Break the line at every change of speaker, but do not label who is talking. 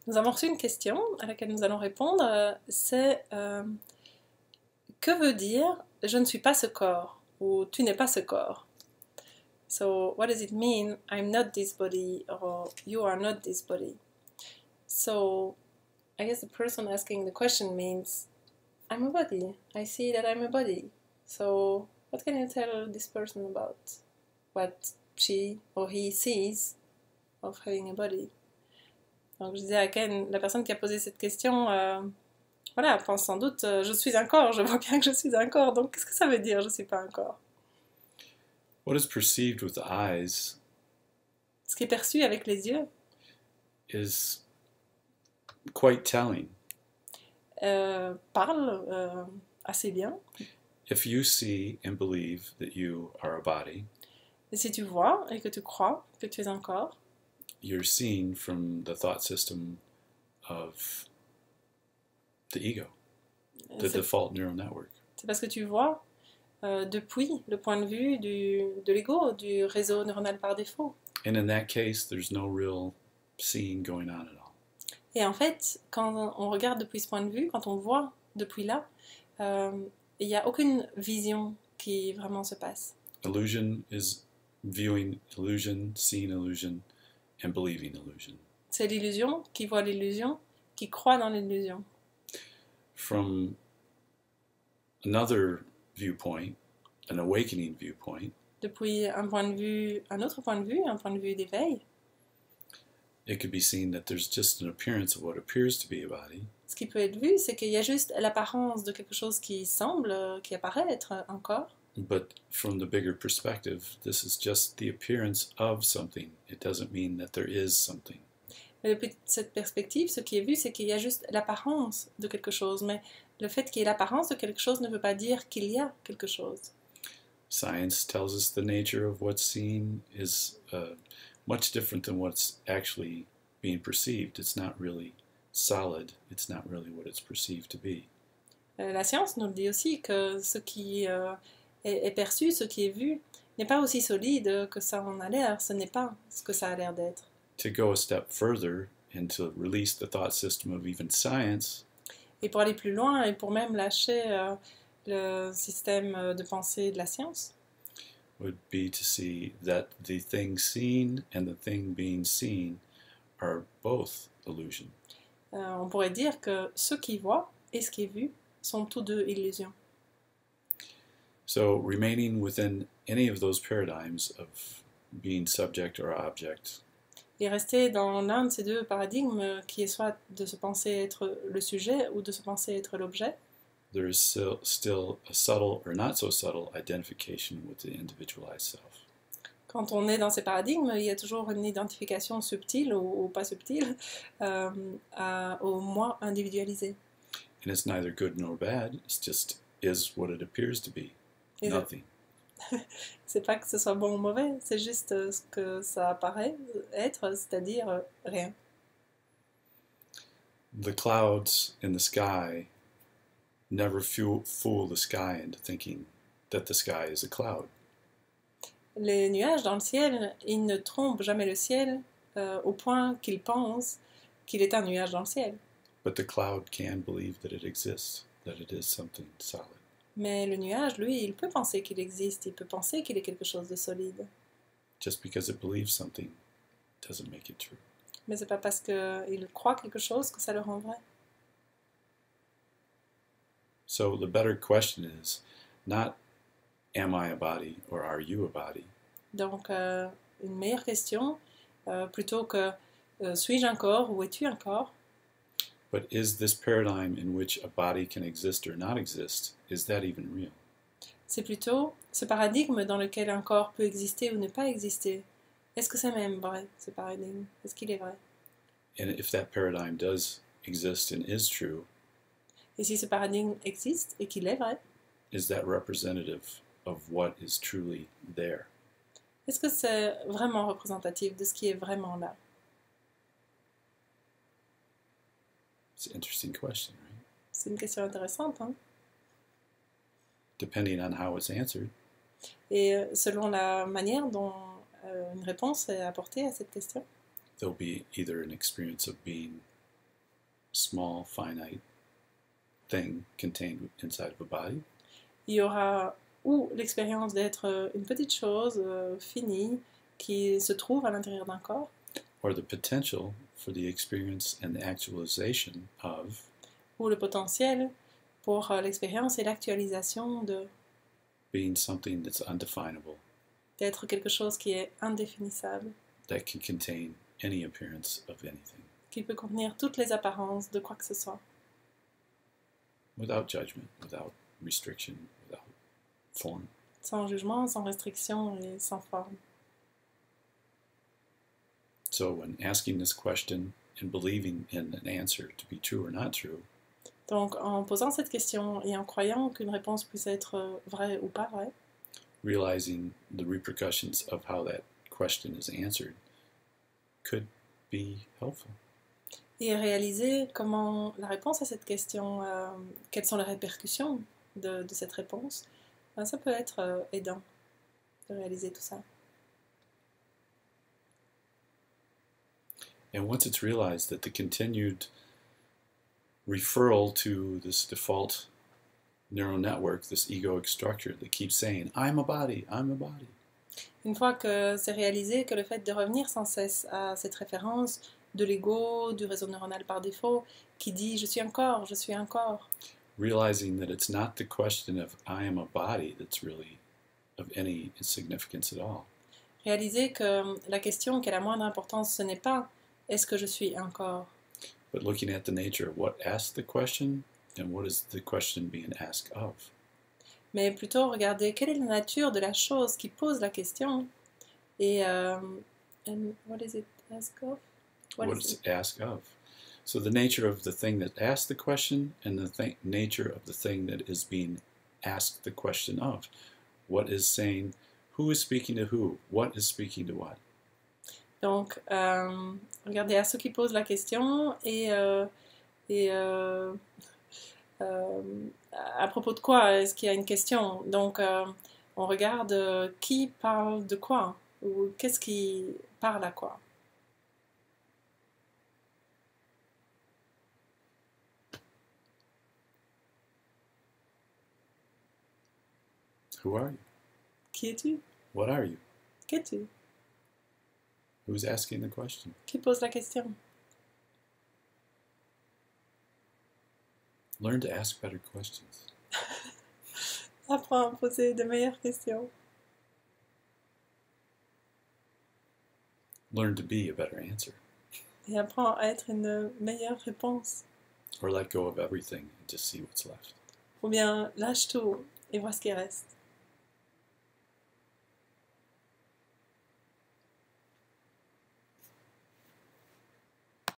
Nous avons reçu une question à laquelle nous allons répondre. C'est que veut dire je ne suis pas ce corps ou tu n'es pas ce corps? So, what does it mean I'm not this body or you are not this body? So, I guess the person asking the question means I'm a body. I see that I'm a body. So, what can you tell this person about what she or he sees of having a body? Donc je disais à Ken, la personne qui a posé cette question, voilà, pense sans doute, je suis un corps, je vois bien que je suis un corps, donc qu'est-ce que ça veut dire, je ne suis pas un corps?
What is perceived with the eyes
Ce qui est perçu avec les yeux
is quite telling.
Parle assez bien.
If you see and believe that you are a body,
Et si tu vois et que tu crois que tu es un corps,
you're seen from the thought system of the ego, the default neural network.
C'est parce que tu vois depuis le point de vue de l'ego, du réseau neuronal par défaut.
And in that case, there's no real seeing going on at all.
Et en fait, quand on regarde depuis ce point de vue, quand on voit depuis là, il n'y a aucune vision qui vraiment se passe.
Illusion is viewing illusion, seeing illusion, and believing illusion.
C'est l'illusion qui voit l'illusion, qui croit dans l'illusion.
From another viewpoint, an awakening viewpoint,
Depuis un point de vue, un autre point de vue, un point de vue d'éveil,
it could be seen that there's just an appearance of what appears to be a body,
ce qui peut être vu, c'est qu'il y a juste l'apparence de quelque chose qui semble, qui apparaît être un corps.
but from the bigger perspective, this is just the appearance of something. It doesn't mean that there is something.
Mais depuis cette perspective, ce qui est vu, c'est qu'il y a juste l'apparence de quelque chose. Mais le fait qu'il y ait l'apparence de quelque chose ne veut pas dire qu'il y a quelque chose.
Science tells us the nature of what's seen is much different than what's actually being perceived. It's not really solid. It's not really what it's perceived to be.
La science nous dit aussi que ce qui est perçu, ce qui est vu, n'est pas aussi solide que ça en a l'air. Ce n'est pas ce que ça a l'air d'être.
To go a step further and to release the thought system of even science,
Et pour aller plus loin et pour même lâcher le système de pensée de la science,
would be to see that the thing seen and the thing being seen are both illusion.
on pourrait dire que ce qui voit et ce qui est vu sont tous deux illusions.
So remaining within any of those paradigms of being subject or object,
Et rester dans l'un de ces deux paradigmes qui est soit de se penser être le sujet ou de se penser être l'objet,
there is still a subtle or not so subtle identification with the individualized self.
quand on est dans ces paradigmes, il y a toujours une identification subtile ou pas subtile au moi individualisé.
And it's neither good nor bad, it's just is what it appears to be.
Et
Nothing.
c'est pas que ce soit bon ou mauvais, c'est juste ce que ça apparaît être, c'est-à-dire rien.
The clouds in the sky never fool the sky into thinking that the sky is a cloud.
Les nuages dans le ciel, ils ne trompent jamais le ciel au point qu'ils pensent qu'il est un nuage dans le ciel.
But the cloud can believe that it exists, that it is something solid.
Mais le nuage, lui, il peut penser qu'il existe, il peut penser qu'il est quelque chose de solide.
Just because it believes something doesn't make it true.
Mais c'est pas parce qu'il croit quelque chose que ça le rend vrai.
So the better question is not am I a body or are you a body?
Donc, une meilleure question, plutôt que suis-je un corps ou es-tu un corps?
But is this paradigm in which a body can exist or not exist, is that even real?
C'est plutôt ce paradigme dans lequel un corps peut exister ou ne pas exister. Est-ce que c'est même vrai, ce paradigme? Est-ce qu'il est vrai?
And if that paradigm does exist and is true,
Et si ce paradigme existe et qu'il est vrai,
is that representative of what is truly there?
est-ce que c'est vraiment représentatif de ce qui est vraiment là?
It's an interesting question, right?
C'est une question intéressante, hein?
Depending on how it's answered.
Et selon la manière dont une réponse est apportée à cette question,
There'll be either an experience of being small, finite thing contained inside of a body,
Il y aura ou l'expérience d'être une petite chose finie qui se trouve à l'intérieur d'un corps,
or the potential for the experience and the actualization of
ou le potentiel pour l'expérience et l'actualisation
being something that's undefinable,
d'être quelque chose qui est indéfinissable,
that can contain any appearance of anything,
qui peut contenir toutes les apparences de quoi que ce soit,
without judgment, without restriction, without form.
sans jugement, sans restriction et sans forme.
So when asking this question and believing in an answer to be true or not true,
Donc en posant cette question et en croyant qu'une réponse puisse être vraie ou pas vraie,
realizing the repercussions of how that question is answered could be helpful.
et réaliser comment la réponse à cette question, quelles sont les répercussions de cette réponse, ça peut être aidant de réaliser tout ça.
And once it's realized that the continued referral to this default neural network, this egoic structure that keeps saying, I'm a body, I'm a body,
Une fois que c'est réalisé que le fait de revenir sans cesse à cette référence de l'ego, du réseau neuronal par défaut, qui dit je suis un corps, je suis un corps,
realizing that it's not the question of I am a body that's really of any significance at all,
réaliser que la question qui a la moindre importance, ce n'est pas est-ce que je suis un corps,
but looking at the nature of what asked the question and what is the question being asked of.
mais plutôt regarder quelle est la nature de la chose qui pose la question et and what is it asked of? What
What
is
it's
it?
asked of. So the nature of the thing that asked the question and the nature of the thing that is being asked the question of. What is saying, who is speaking to who? What is speaking to what?
Donc, regardez à ceux qui posent la question et à propos de quoi est-ce qu'il y a une question. Donc, on regarde qui parle de quoi ou qu'est-ce qui parle à quoi.
Who are you?
Qui es-tu?
What are you?
Qu'es-tu?
Who's asking the question?
Qui pose la question?
Learn to ask better questions.
Apprends à poser de meilleures questions.
Learn to be a better answer.
Et apprends à être une meilleure réponse.
Or let go of everything and just see what's left.
Ou bien lâche tout et vois ce qui reste.